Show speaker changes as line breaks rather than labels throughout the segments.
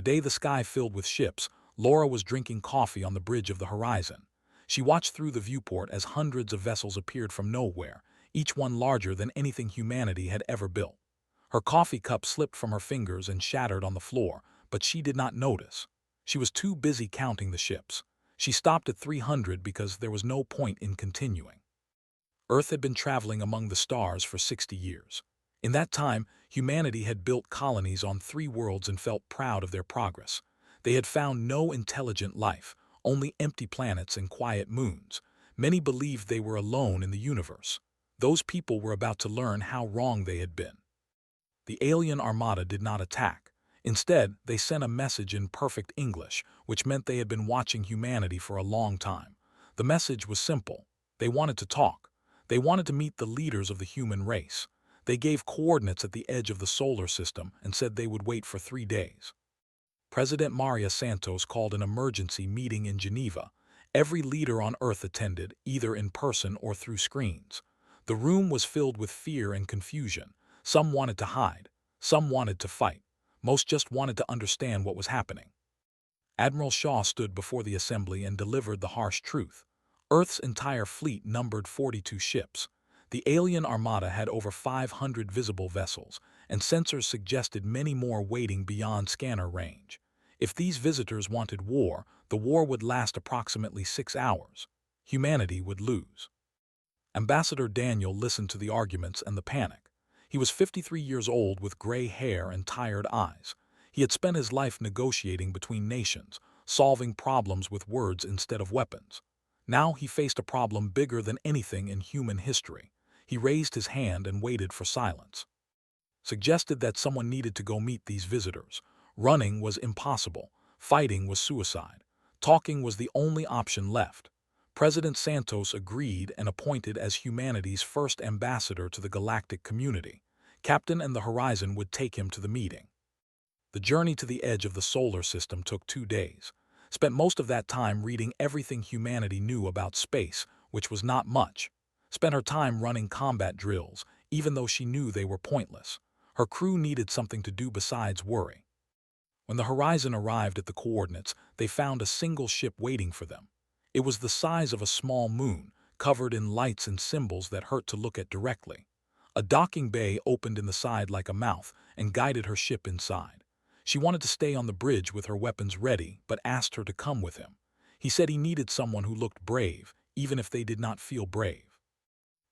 The day the sky filled with ships, Laura was drinking coffee on the bridge of the horizon. She watched through the viewport as hundreds of vessels appeared from nowhere, each one larger than anything humanity had ever built. Her coffee cup slipped from her fingers and shattered on the floor, but she did not notice. She was too busy counting the ships. She stopped at 300 because there was no point in continuing. Earth had been traveling among the stars for 60 years. In that time, humanity had built colonies on 3 worlds and felt proud of their progress. They had found no intelligent life, only empty planets and quiet moons. Many believed they were alone in the universe. Those people were about to learn how wrong they had been. The alien armada did not attack. Instead, they sent a message in perfect English, which meant they had been watching humanity for a long time. The message was simple. They wanted to talk. They wanted to meet the leaders of the human race. They gave coordinates at the edge of the solar system and said they would wait for 3 days. President Maria Santos called an emergency meeting in Geneva. Every leader on Earth attended, either in person or through screens. The room was filled with fear and confusion. Some wanted to hide. Some wanted to fight. Most just wanted to understand what was happening. Admiral Shaw stood before the assembly and delivered the harsh truth. Earth's entire fleet numbered 42 ships. The alien armada had over 500 visible vessels, and sensors suggested many more waiting beyond scanner range. If these visitors wanted war, the war would last approximately 6 hours. Humanity would lose. Ambassador Daniel listened to the arguments and the panic. He was 53 years old with gray hair and tired eyes. He had spent his life negotiating between nations, solving problems with words instead of weapons. Now he faced a problem bigger than anything in human history. He raised his hand and waited for silence. Suggested that someone needed to go meet these visitors. Running was impossible. Fighting was suicide. Talking was the only option left. President Santos agreed and appointed as humanity's first ambassador to the galactic community. Captain and the Horizon would take him to the meeting. The journey to the edge of the solar system took 2 days. Spent most of that time reading everything humanity knew about space, which was not much. Spent her time running combat drills, even though she knew they were pointless. Her crew needed something to do besides worry. When the Horizon arrived at the coordinates, they found a single ship waiting for them. It was the size of a small moon, covered in lights and symbols that hurt to look at directly. A docking bay opened in the side like a mouth and guided her ship inside. She wanted to stay on the bridge with her weapons ready, but asked her to come with him. He said he needed someone who looked brave, even if they did not feel brave.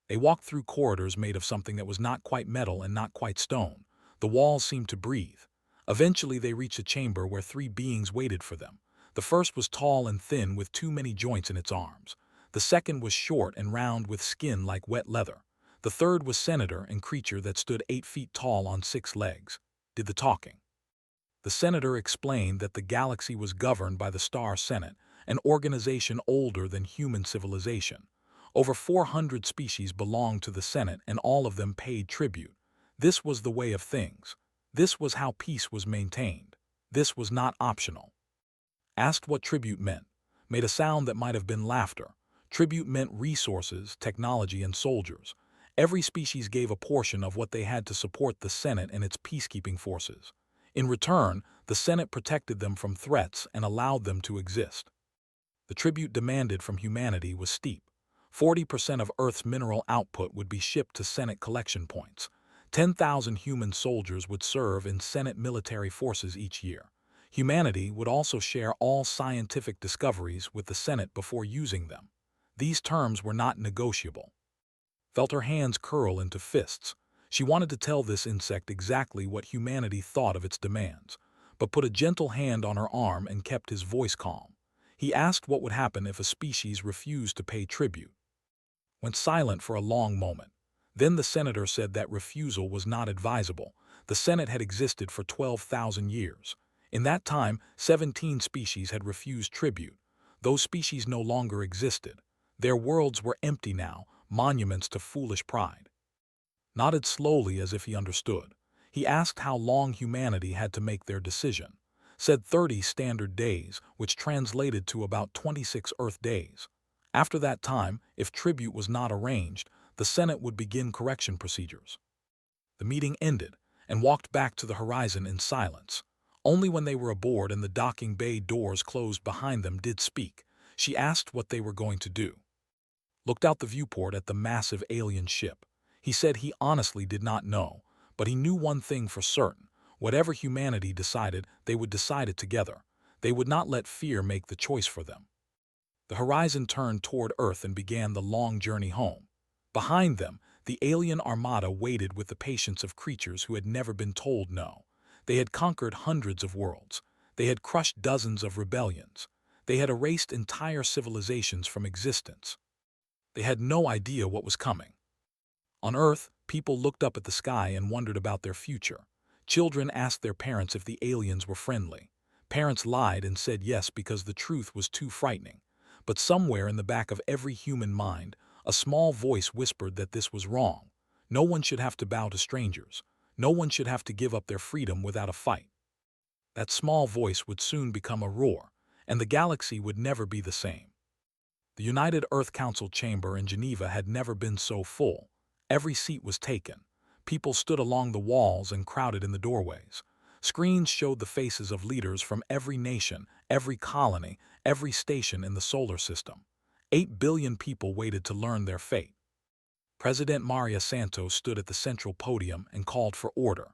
They walked through corridors made of something that was not quite metal and not quite stone. The walls seemed to breathe. Eventually they reached a chamber where 3 beings waited for them. The first was tall and thin with too many joints in its arms. The second was short and round with skin like wet leather. The third was senator and creature that stood 8 feet tall on 6 legs. Did the talking. The senator explained that the galaxy was governed by the Star Senate, an organization older than human civilization. Over 400 species belonged to the Senate and all of them paid tribute. This was the way of things. This was how peace was maintained. This was not optional. Asked what tribute meant. Made a sound that might have been laughter. Tribute meant resources, technology, and soldiers. Every species gave a portion of what they had to support the Senate and its peacekeeping forces. In return, the Senate protected them from threats and allowed them to exist. The tribute demanded from humanity was steep. 40% of Earth's mineral output would be shipped to Senate collection points. 10,000 human soldiers would serve in Senate military forces each year. Humanity would also share all scientific discoveries with the Senate before using them. These terms were not negotiable. Felt her hands curl into fists. She wanted to tell this insect exactly what humanity thought of its demands, but put a gentle hand on her arm and kept his voice calm. He asked what would happen if a species refused to pay tribute. Went silent for a long moment. Then the senator said that refusal was not advisable. The Senate had existed for 12,000 years. In that time, 17 species had refused tribute. Those species no longer existed. Their worlds were empty now, monuments to foolish pride. Nodded slowly as if he understood. He asked how long humanity had to make their decision. Said 30 standard days, which translated to about 26 Earth days. After that time, if tribute was not arranged, the Senate would begin correction procedures. The meeting ended, and walked back to the Horizon in silence. Only when they were aboard and the docking bay doors closed behind them did speak. She asked what they were going to do. Looked out the viewport at the massive alien ship. He said he honestly did not know, but he knew one thing for certain. Whatever humanity decided, they would decide it together. They would not let fear make the choice for them. The horizon turned toward Earth and began the long journey home. Behind them, the alien armada waited with the patience of creatures who had never been told no. They had conquered hundreds of worlds. They had crushed dozens of rebellions. They had erased entire civilizations from existence. They had no idea what was coming. On Earth, people looked up at the sky and wondered about their future. Children asked their parents if the aliens were friendly. Parents lied and said yes because the truth was too frightening. But somewhere in the back of every human mind, a small voice whispered that this was wrong. No one should have to bow to strangers. No one should have to give up their freedom without a fight. That small voice would soon become a roar, and the galaxy would never be the same. The United Earth Council chamber in Geneva had never been so full. Every seat was taken. People stood along the walls and crowded in the doorways. Screens showed the faces of leaders from every nation, every colony, every station in the solar system. 8 billion people waited to learn their fate. President Maria Santos stood at the central podium and called for order.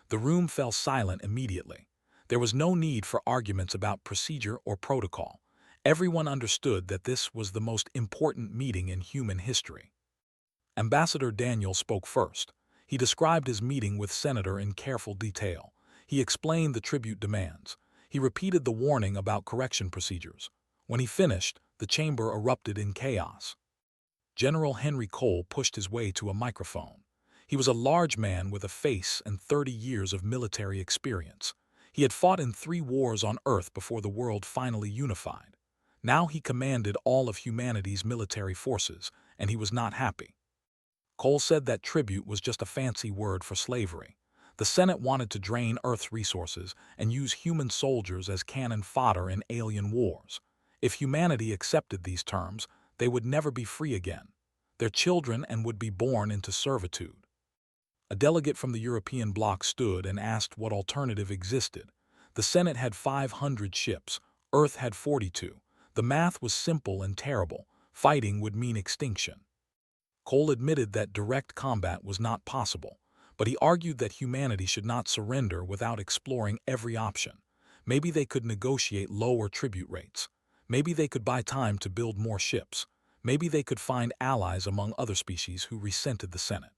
The room fell silent immediately. There was no need for arguments about procedure or protocol. Everyone understood that this was the most important meeting in human history. Ambassador Daniel spoke first. He described his meeting with Senator in careful detail. He explained the tribute demands. He repeated the warning about correction procedures. When he finished, the chamber erupted in chaos. General Henry Cole pushed his way to a microphone. He was a large man with a face and 30 years of military experience. He had fought in 3 wars on Earth before the world finally unified. Now he commanded all of humanity's military forces, and he was not happy. Cole said that tribute was just a fancy word for slavery. The Senate wanted to drain Earth's resources and use human soldiers as cannon fodder in alien wars. If humanity accepted these terms, they would never be free again. Their children would be born into servitude. A delegate from the European bloc stood and asked what alternative existed. The Senate had 500 ships. Earth had 42. The math was simple and terrible. Fighting would mean extinction. Cole admitted that direct combat was not possible, but he argued that humanity should not surrender without exploring every option. Maybe they could negotiate lower tribute rates. Maybe they could buy time to build more ships. Maybe they could find allies among other species who resented the Senate.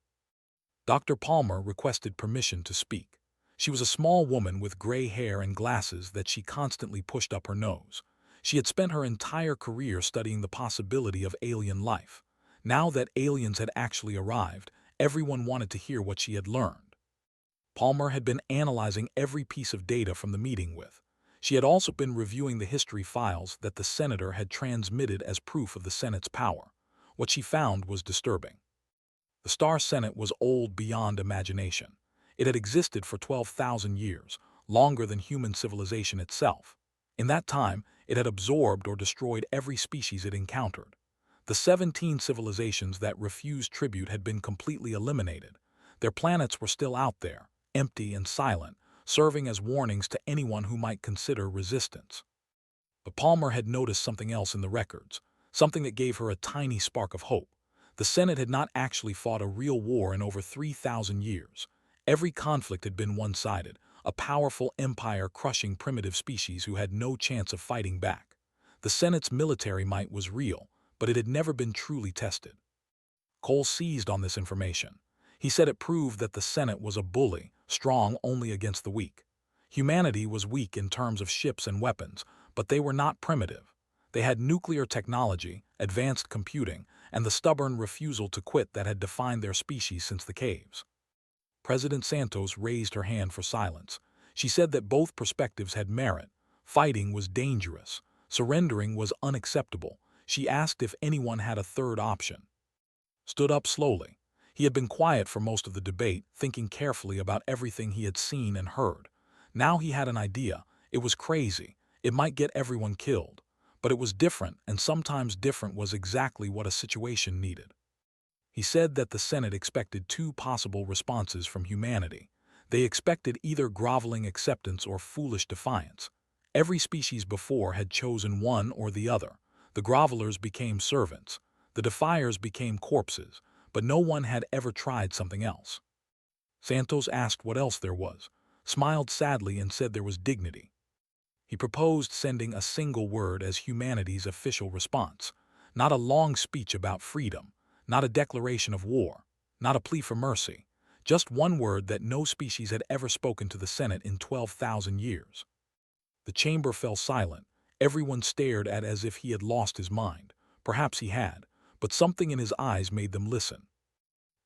Dr. Palmer requested permission to speak. She was a small woman with gray hair and glasses that she constantly pushed up her nose. She had spent her entire career studying the possibility of alien life. Now that aliens had actually arrived, everyone wanted to hear what she had learned. Palmer had been analyzing every piece of data from the meeting with. She had also been reviewing the history files that the senator had transmitted as proof of the Senate's power. What she found was disturbing. The Star Senate was old beyond imagination. It had existed for 12,000 years, longer than human civilization itself. In that time, it had absorbed or destroyed every species it encountered. The 17 civilizations that refused tribute had been completely eliminated. Their planets were still out there, empty and silent, serving as warnings to anyone who might consider resistance. But Palmer had noticed something else in the records, something that gave her a tiny spark of hope. The Senate had not actually fought a real war in over 3,000 years. Every conflict had been one-sided, a powerful empire crushing primitive species who had no chance of fighting back. The Senate's military might was real, but it had never been truly tested. Cole seized on this information. He said it proved that the Senate was a bully, strong only against the weak. Humanity was weak in terms of ships and weapons, but they were not primitive. They had nuclear technology, advanced computing, and the stubborn refusal to quit that had defined their species since the caves. President Santos raised her hand for silence. She said that both perspectives had merit. Fighting was dangerous. Surrendering was unacceptable. She asked if anyone had a third option. Stood up slowly. He had been quiet for most of the debate, thinking carefully about everything he had seen and heard. Now he had an idea. It was crazy. It might get everyone killed. But it was different, and sometimes different was exactly what a situation needed. He said that the Senate expected 2 possible responses from humanity. They expected either groveling acceptance or foolish defiance. Every species before had chosen one or the other. The grovelers became servants. The defiers became corpses, but no one had ever tried something else. Santos asked what else there was, smiled sadly and said there was dignity. He proposed sending a single word as humanity's official response, not a long speech about freedom, not a declaration of war, not a plea for mercy, just one word that no species had ever spoken to the Senate in 12,000 years. The chamber fell silent. Everyone stared at as if he had lost his mind. Perhaps he had, but something in his eyes made them listen.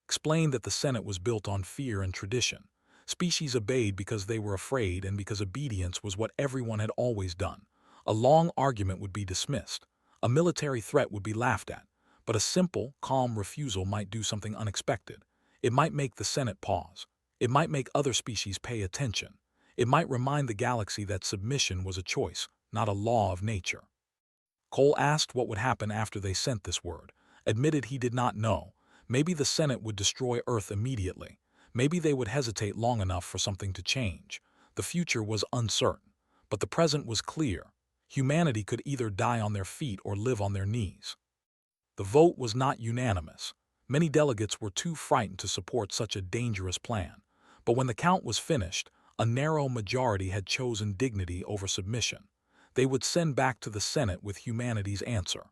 Explained that the Senate was built on fear and tradition. Species obeyed because they were afraid and because obedience was what everyone had always done. A long argument would be dismissed. A military threat would be laughed at. But a simple, calm refusal might do something unexpected. It might make the Senate pause. It might make other species pay attention. It might remind the galaxy that submission was a choice, not a law of nature. Cole asked what would happen after they sent this word, admitted he did not know. Maybe the Senate would destroy Earth immediately. Maybe they would hesitate long enough for something to change. The future was uncertain, but the present was clear. Humanity could either die on their feet or live on their knees. The vote was not unanimous. Many delegates were too frightened to support such a dangerous plan. But when the count was finished, a narrow majority had chosen dignity over submission. They would send back to the Senate with humanity's answer.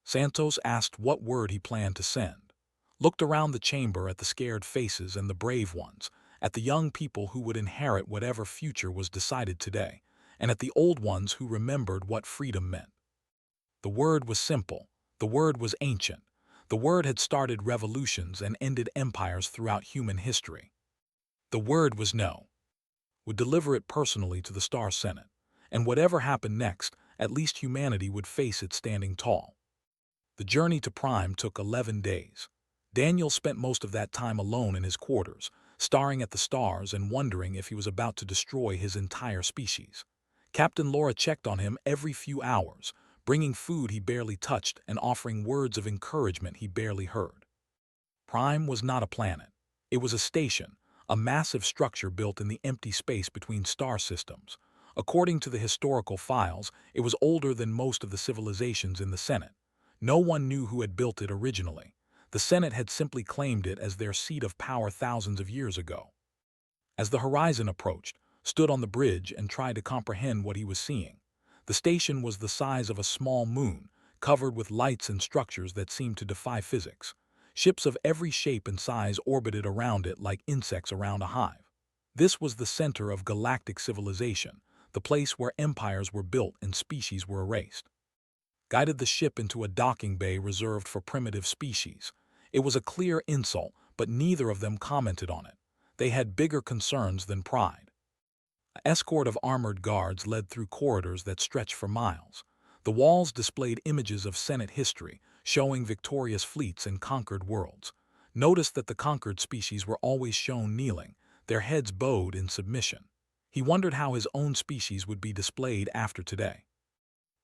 Santos asked what word he planned to send. Looked around the chamber at the scared faces and the brave ones, at the young people who would inherit whatever future was decided today, and at the old ones who remembered what freedom meant. The word was simple. The word was ancient. The word had started revolutions and ended empires throughout human history. The word was no. Would deliver it personally to the Star Senate, and whatever happened next, at least humanity would face it standing tall. The journey to Prime took 11 days. Daniel spent most of that time alone in his quarters, staring at the stars and wondering if he was about to destroy his entire species. Captain Laura checked on him every few hours, bringing food he barely touched and offering words of encouragement he barely heard. Prime was not a planet. It was a station, a massive structure built in the empty space between star systems. According to the historical files, it was older than most of the civilizations in the Senate. No one knew who had built it originally. The Senate had simply claimed it as their seat of power thousands of years ago. As the horizon approached, stood on the bridge and tried to comprehend what he was seeing. The station was the size of a small moon, covered with lights and structures that seemed to defy physics. Ships of every shape and size orbited around it like insects around a hive. This was the center of galactic civilization, the place where empires were built and species were erased. Guided the ship into a docking bay reserved for primitive species. It was a clear insult, but neither of them commented on it. They had bigger concerns than pride. An escort of armored guards led through corridors that stretched for miles. The walls displayed images of Senate history, showing victorious fleets and conquered worlds. Noticed that the conquered species were always shown kneeling, their heads bowed in submission. He wondered how his own species would be displayed after today.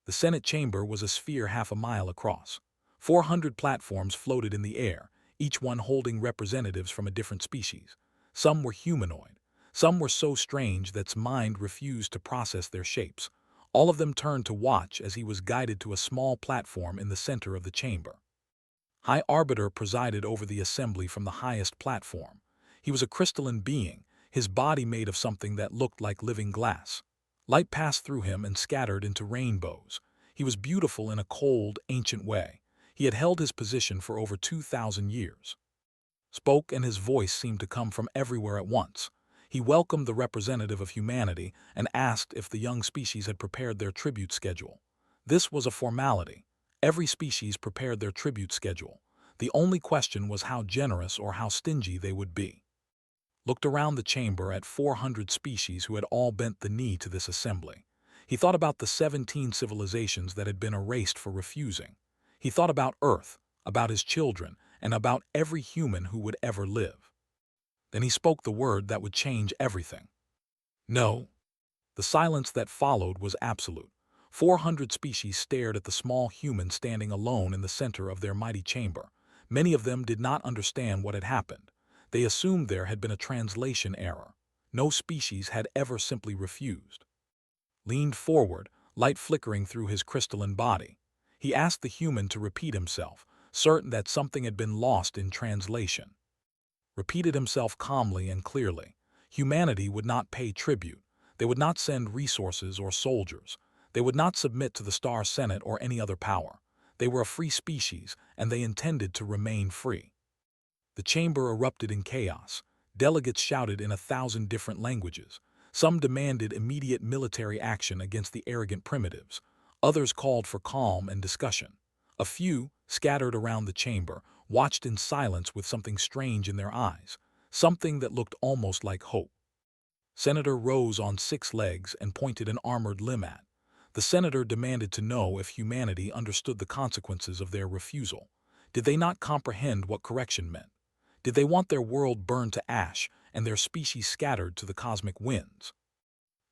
The Senate chamber was a sphere half a mile across. 400 platforms floated in the air, each one holding representatives from a different species. Some were humanoid. Some were so strange that his mind refused to process their shapes. All of them turned to watch as he was guided to a small platform in the center of the chamber. High Arbiter presided over the assembly from the highest platform. He was a crystalline being, his body made of something that looked like living glass. Light passed through him and scattered into rainbows. He was beautiful in a cold, ancient way. He had held his position for over 2,000 years. Spoke and his voice seemed to come from everywhere at once. He welcomed the representative of humanity and asked if the young species had prepared their tribute schedule. This was a formality. Every species prepared their tribute schedule. The only question was how generous or how stingy they would be. Looked around the chamber at 400 species who had all bent the knee to this assembly. He thought about the 17 civilizations that had been erased for refusing. He thought about Earth, about his children, and about every human who would ever live. Then he spoke the word that would change everything. No. The silence that followed was absolute. 400 species stared at the small human standing alone in the center of their mighty chamber. Many of them did not understand what had happened. They assumed there had been a translation error. no species had ever simply refused. Leaned forward, light flickering through his crystalline body. He asked the human to repeat himself, certain that something had been lost in translation. Repeated himself calmly and clearly. Humanity would not pay tribute. They would not send resources or soldiers. They would not submit to the Star Senate or any other power. They were a free species, and they intended to remain free. The chamber erupted in chaos. Delegates shouted in 1,000 different languages. Some demanded immediate military action against the arrogant primitives. Others called for calm and discussion. A few, scattered around the chamber, watched in silence with something strange in their eyes, something that looked almost like hope. Senator rose on 6 legs and pointed an armored limb at. The senator demanded to know if humanity understood the consequences of their refusal. Did they not comprehend what correction meant? Did they want their world burned to ash and their species scattered to the cosmic winds?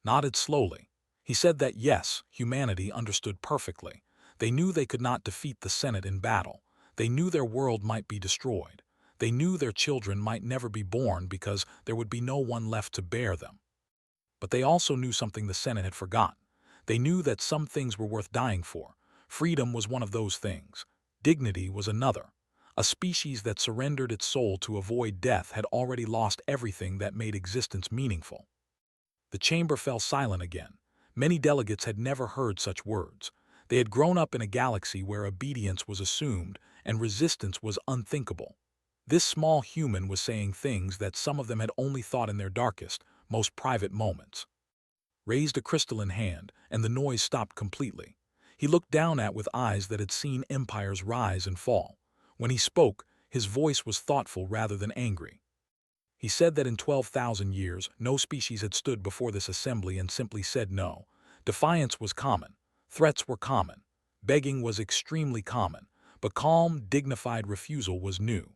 Nodded slowly. He said that yes, humanity understood perfectly. They knew they could not defeat the Senate in battle. They knew their world might be destroyed. They knew their children might never be born because there would be no one left to bear them. But they also knew something the Senate had forgotten. They knew that some things were worth dying for. Freedom was one of those things. Dignity was another. A species that surrendered its soul to avoid death had already lost everything that made existence meaningful. The chamber fell silent again. Many delegates had never heard such words. They had grown up in a galaxy where obedience was assumed and resistance was unthinkable. This small human was saying things that some of them had only thought in their darkest, most private moments. Raised a crystalline hand, and the noise stopped completely. He looked down with eyes that had seen empires rise and fall. When he spoke, his voice was thoughtful rather than angry. He said that in 12,000 years, no species had stood before this assembly and simply said no. Defiance was common. Threats were common. Begging was extremely common. But calm, dignified refusal was new.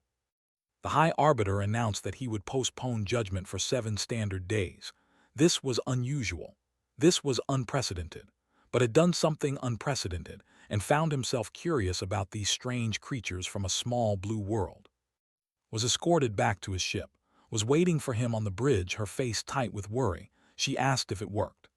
The High Arbiter announced that he would postpone judgment for 7 standard days. This was unusual. This was unprecedented. But had done something unprecedented and found himself curious about these strange creatures from a small blue world. Was escorted back to his ship. Was waiting for him on the bridge, her face tight with worry. She asked if it worked.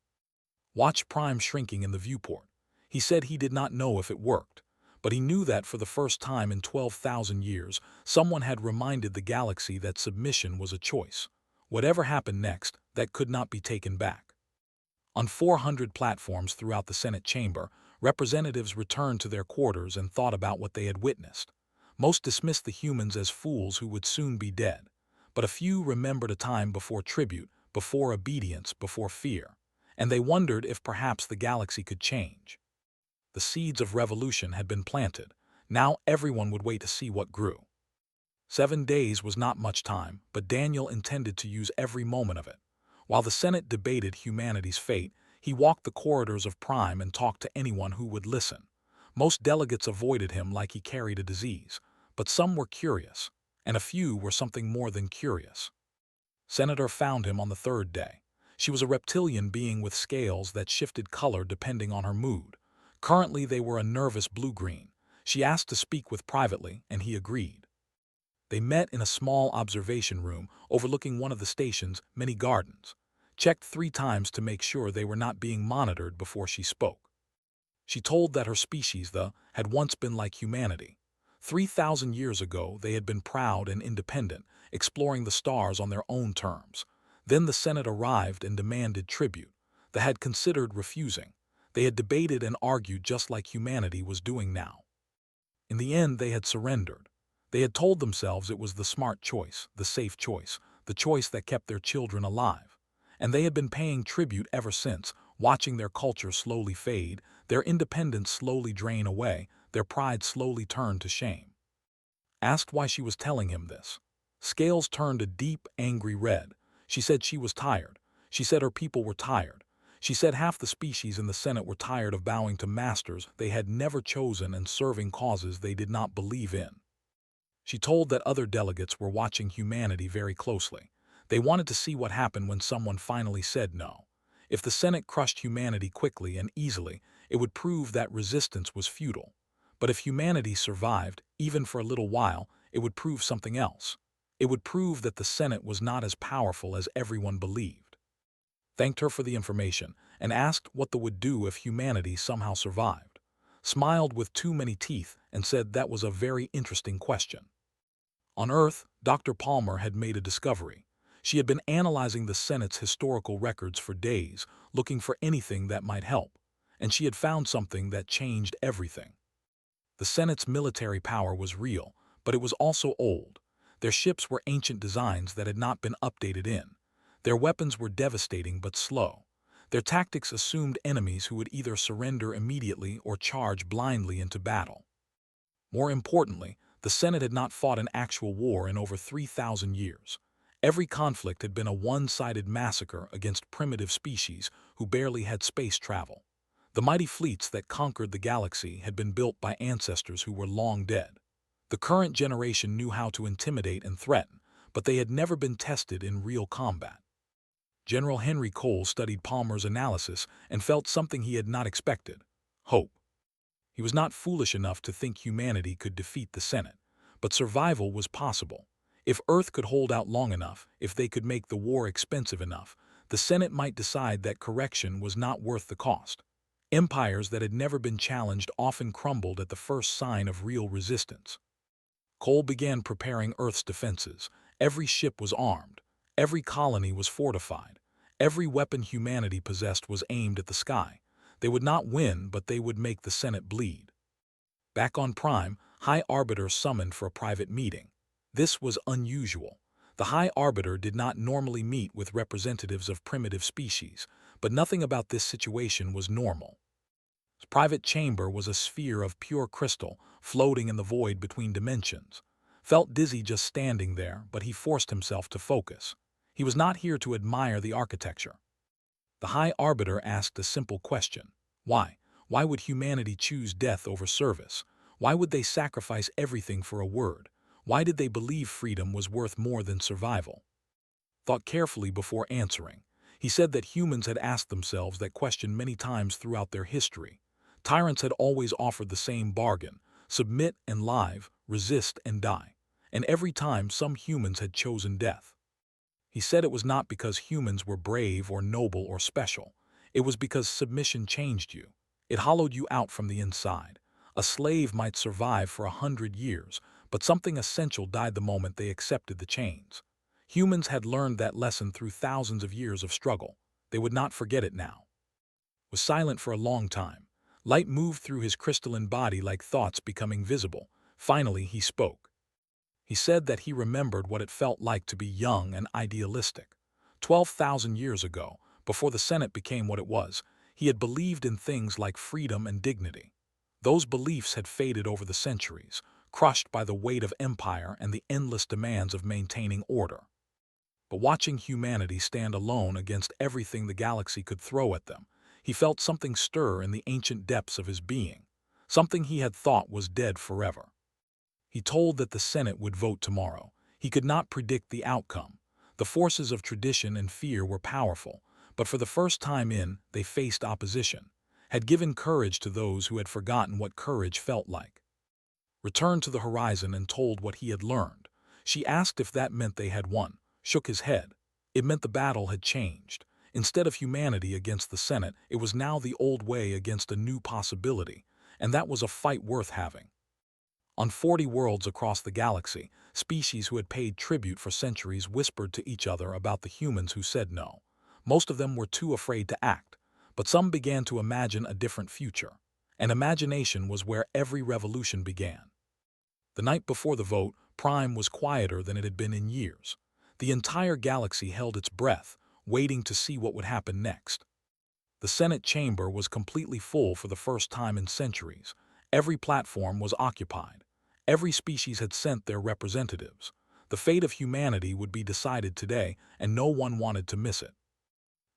Watched Prime shrinking in the viewport. He said he did not know if it worked, but he knew that for the first time in 12,000 years, someone had reminded the galaxy that submission was a choice. Whatever happened next, that could not be taken back. On 400 platforms throughout the Senate chamber, representatives returned to their quarters and thought about what they had witnessed. Most dismissed the humans as fools who would soon be dead. But a few remembered a time before tribute, before obedience, before fear. And they wondered if perhaps the galaxy could change. The seeds of revolution had been planted. Now everyone would wait to see what grew. 7 days was not much time, but Daniel intended to use every moment of it. While the Senate debated humanity's fate, he walked the corridors of Prime and talked to anyone who would listen. Most delegates avoided him like he carried a disease, but some were curious, and a few were something more than curious. Senator found him on the 3rd day. She was a reptilian being with scales that shifted color depending on her mood. Currently they were a nervous blue-green. She asked to speak with privately, and he agreed. They met in a small observation room overlooking one of the station's many gardens. Checked 3 times to make sure they were not being monitored before she spoke. She told that her species, had once been like humanity. 3,000 years ago, they had been proud and independent, exploring the stars on their own terms. Then the Senate arrived and demanded tribute. They had considered refusing. They had debated and argued just like humanity was doing now. In the end, they had surrendered. They had told themselves it was the smart choice, the safe choice, the choice that kept their children alive. And they had been paying tribute ever since, watching their culture slowly fade, their independence slowly drain away, their pride slowly turn to shame. Asked why she was telling him this. Scales turned a deep, angry red. She said she was tired. She said her people were tired. She said half the species in the Senate were tired of bowing to masters they had never chosen and serving causes they did not believe in. She told that other delegates were watching humanity very closely. They wanted to see what happened when someone finally said no. If the Senate crushed humanity quickly and easily, it would prove that resistance was futile. But if humanity survived, even for a little while, it would prove something else. It would prove that the Senate was not as powerful as everyone believed. Thanked her for the information and asked what they would do if humanity somehow survived. Smiled with too many teeth and said that was a very interesting question. On Earth, Dr. Palmer had made a discovery. She had been analyzing the Senate's historical records for days, looking for anything that might help, and she had found something that changed everything. The Senate's military power was real, but it was also old. Their ships were ancient designs that had not been updated in. Their weapons were devastating but slow. Their tactics assumed enemies who would either surrender immediately or charge blindly into battle. More importantly, the Senate had not fought an actual war in over 3,000 years. Every conflict had been a one-sided massacre against primitive species who barely had space travel. The mighty fleets that conquered the galaxy had been built by ancestors who were long dead. The current generation knew how to intimidate and threaten, but they had never been tested in real combat. General Henry Cole studied Palmer's analysis and felt something he had not expected: hope. He was not foolish enough to think humanity could defeat the Senate, but survival was possible. If Earth could hold out long enough, if they could make the war expensive enough, the Senate might decide that correction was not worth the cost. Empires that had never been challenged often crumbled at the first sign of real resistance. Cole began preparing Earth's defenses. Every ship was armed. Every colony was fortified. Every weapon humanity possessed was aimed at the sky. They would not win, but they would make the Senate bleed. Back on Prime, High Arbiter summoned for a private meeting. This was unusual. The High Arbiter did not normally meet with representatives of primitive species, but nothing about this situation was normal. His private chamber was a sphere of pure crystal, floating in the void between dimensions. Felt dizzy just standing there, but he forced himself to focus. He was not here to admire the architecture. The High Arbiter asked a simple question. Why? Why would humanity choose death over service? Why would they sacrifice everything for a word? Why did they believe freedom was worth more than survival? Thought carefully before answering. He said that humans had asked themselves that question many times throughout their history. Tyrants had always offered the same bargain: submit and live, resist and die. And every time some humans had chosen death. He said it was not because humans were brave or noble or special. It was because submission changed you. It hollowed you out from the inside. A slave might survive for 100 years, but something essential died the moment they accepted the chains. Humans had learned that lesson through thousands of years of struggle. They would not forget it now. Was silent for a long time. Light moved through his crystalline body like thoughts becoming visible. Finally, he spoke. He said that he remembered what it felt like to be young and idealistic. 12,000 years ago, before the Senate became what it was, he had believed in things like freedom and dignity. Those beliefs had faded over the centuries, crushed by the weight of empire and the endless demands of maintaining order. But watching humanity stand alone against everything the galaxy could throw at them, he felt something stir in the ancient depths of his being, something he had thought was dead forever. He told that the Senate would vote tomorrow. He could not predict the outcome. The forces of tradition and fear were powerful, but for the first time they faced opposition, had given courage to those who had forgotten what courage felt like. Returned to the horizon and told what he had learned. She asked if that meant they had won, shook his head. It meant the battle had changed. Instead of humanity against the Senate, it was now the old way against a new possibility, and that was a fight worth having. On 40 worlds across the galaxy, species who had paid tribute for centuries whispered to each other about the humans who said no. Most of them were too afraid to act, but some began to imagine a different future. And imagination was where every revolution began. The night before the vote, Prime was quieter than it had been in years. The entire galaxy held its breath, waiting to see what would happen next. The Senate chamber was completely full for the first time in centuries. Every platform was occupied. Every species had sent their representatives. The fate of humanity would be decided today, and no one wanted to miss it.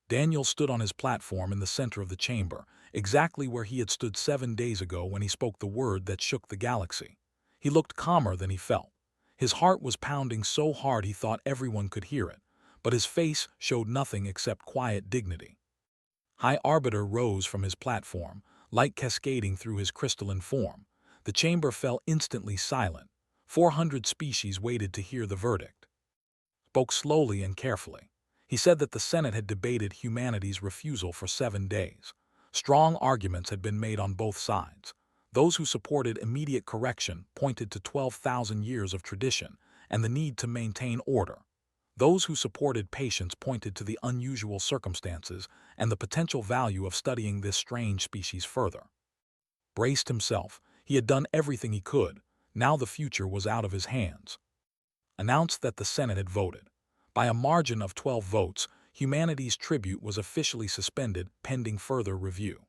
Daniel stood on his platform in the center of the chamber, exactly where he had stood 7 days ago when he spoke the word that shook the galaxy. He looked calmer than he felt. His heart was pounding so hard he thought everyone could hear it, but his face showed nothing except quiet dignity. High Arbiter rose from his platform, light cascading through his crystalline form. The chamber fell instantly silent. 400 species waited to hear the verdict. spoke slowly and carefully. He said that the Senate had debated humanity's refusal for 7 days. Strong arguments had been made on both sides. Those who supported immediate correction pointed to 12,000 years of tradition and the need to maintain order. Those who supported patience pointed to the unusual circumstances and the potential value of studying this strange species further. Braced himself, he had done everything he could. Now the future was out of his hands. Announced that the Senate had voted. By a margin of 12 votes, humanity's tribute was officially suspended pending further review.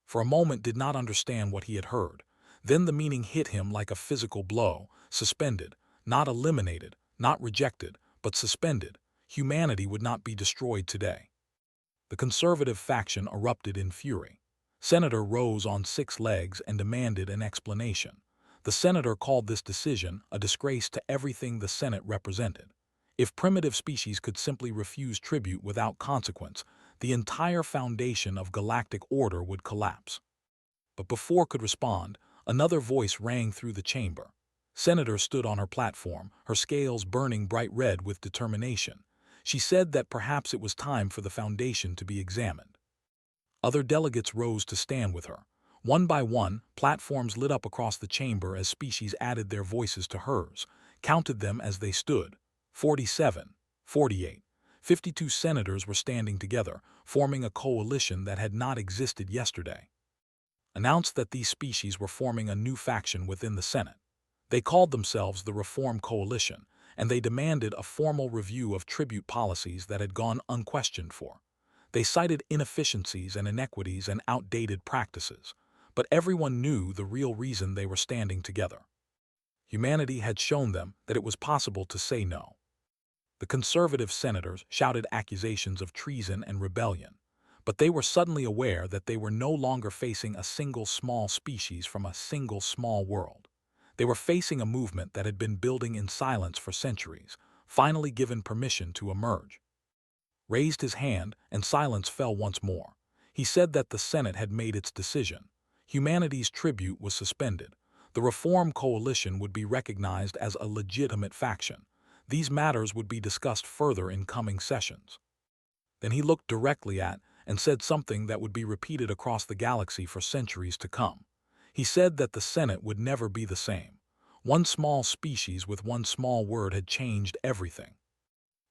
For a moment did not understand what he had heard. Then the meaning hit him like a physical blow. Suspended, not eliminated, not rejected, but suspended. Humanity would not be destroyed today. The conservative faction erupted in fury. Senator rose on 6 legs and demanded an explanation. The senator called this decision a disgrace to everything the Senate represented. If primitive species could simply refuse tribute without consequence, the entire foundation of galactic order would collapse. But before could respond, another voice rang through the chamber. Senator stood on her platform, her scales burning bright red with determination. She said that perhaps it was time for the foundation to be examined. Other delegates rose to stand with her. One by one, platforms lit up across the chamber as species added their voices to hers, counted them as they stood. 47, 48, 52 senators were standing together, forming a coalition that had not existed yesterday. Announced that these species were forming a new faction within the Senate. They called themselves the Reform Coalition, and they demanded a formal review of tribute policies that had gone unquestioned for. They cited inefficiencies and inequities and outdated practices, but everyone knew the real reason they were standing together. Humanity had shown them that it was possible to say no. The conservative senators shouted accusations of treason and rebellion, but they were suddenly aware that they were no longer facing a single small species from a single small world. They were facing a movement that had been building in silence for centuries, finally given permission to emerge. Raised his hand, and silence fell once more. He said that the Senate had made its decision. Humanity's tribute was suspended. The Reform Coalition would be recognized as a legitimate faction. These matters would be discussed further in coming sessions. Then he looked directly at and said something that would be repeated across the galaxy for centuries to come. He said that the Senate would never be the same. One small species with one small word had changed everything.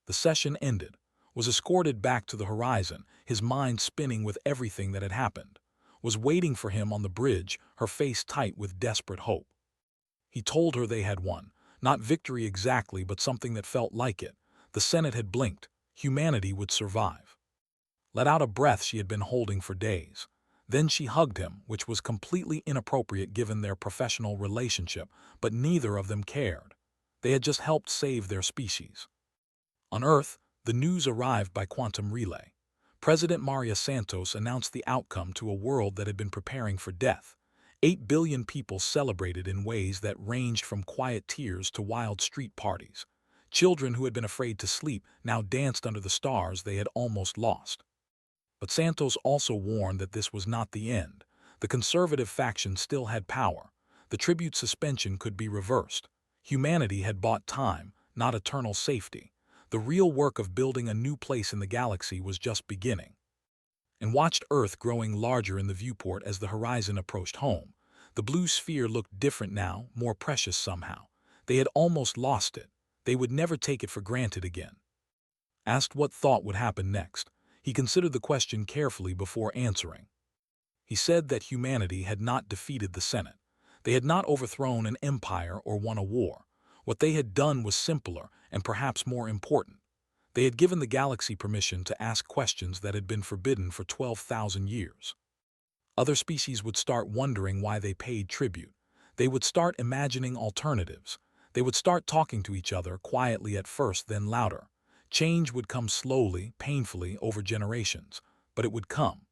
The session ended, was escorted back to the horizon, his mind spinning with everything that had happened, was waiting for him on the bridge, her face tight with desperate hope. He told her they had won. Not victory exactly, but something that felt like it. The Senate had blinked. Humanity would survive. Let out a breath she had been holding for days. Then she hugged him, which was completely inappropriate given their professional relationship, but neither of them cared. They had just helped save their species. On Earth, the news arrived by quantum relay. President Maria Santos announced the outcome to a world that had been preparing for death. 8 billion people celebrated in ways that ranged from quiet tears to wild street parties. Children who had been afraid to sleep now danced under the stars they had almost lost. But Santos also warned that this was not the end. The conservative faction still had power. The tribute suspension could be reversed. Humanity had bought time, not eternal safety. The real work of building a new place in the galaxy was just beginning. And watched Earth growing larger in the viewport as the horizon approached home. The blue sphere looked different now, more precious somehow. They had almost lost it. They would never take it for granted again. Asked what thought would happen next, he considered the question carefully before answering. He said that humanity had not defeated the Senate. They had not overthrown an empire or won a war. What they had done was simpler and perhaps more important. They had given the galaxy permission to ask questions that had been forbidden for 12,000 years. Other species would start wondering why they paid tribute. They would start imagining alternatives. They would start talking to each other quietly at first, then louder. Change would come slowly, painfully, over generations, but it would come.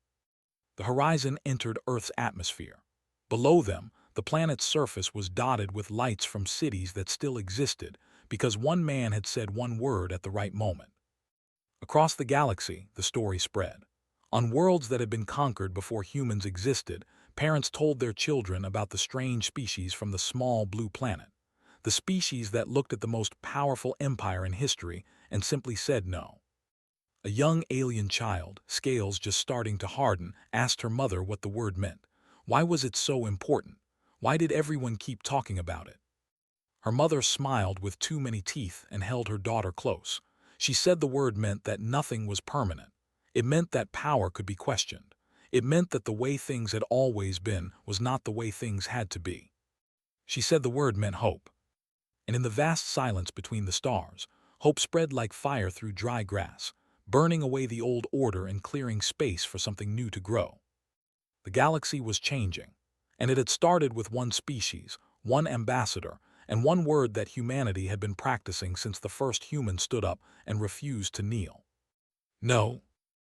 The horizon entered Earth's atmosphere. Below them, the planet's surface was dotted with lights from cities that still existed because one man had said one word at the right moment. Across the galaxy, the story spread. On worlds that had been conquered before humans existed, parents told their children about the strange species from the small blue planet. The species that looked at the most powerful empire in history and simply said no. A young alien child, scales just starting to harden, asked her mother what the word meant. Why was it so important? Why did everyone keep talking about it? Her mother smiled with too many teeth and held her daughter close. She said the word meant that nothing was permanent. It meant that power could be questioned. It meant that the way things had always been was not the way things had to be. She said the word meant hope. And in the vast silence between the stars, hope spread like fire through dry grass, burning away the old order and clearing space for something new to grow. The galaxy was changing, and it had started with one species, one ambassador, and one word that humanity had been practicing since the first human stood up and refused to kneel. No,